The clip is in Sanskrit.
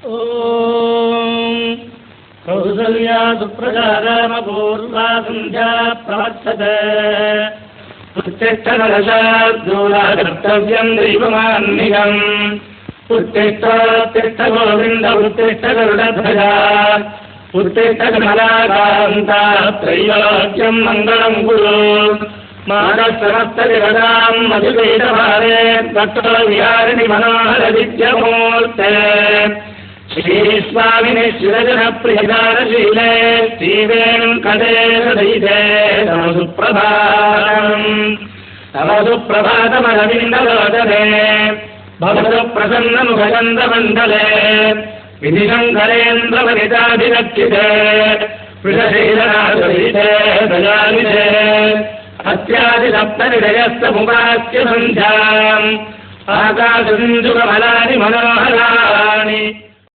ॐ कौसल्या सुप्रजा रामपूर्वा सन्ध्या प्रवर्तते उत्तिष्ठनरशार्दूला कर्तव्यम् दैवमान्निकम् उत्तिष्ठोत्तिष्ठ गोविन्द उत्तिष्ठ गरुडध्वजा उत्तिष्ठ कमलाकान्ता त्रैलोक्यम् मङ्गलम् कुरु मानसमस्तविरदाम् मधुपीठभारे तत्र विहारिणि मनोहरविद्यमूर्ते श्रीस्वामिनि शिरजनप्रियदानशीले श्रीवेङ्कटेशदयिते नमः सुप्रभातमरविन्दलोचने भवतु प्रसन्नमुखचन्द्रमण्डले विधिशङ्करेन्द्रवनिताभिरक्षिते वृषशीलनाशयिते दयानिधे अत्यादिसप्तनिधयस्तमुपास्य सन्ध्याम् आकाशसिन्धुकमलानि मनोहराः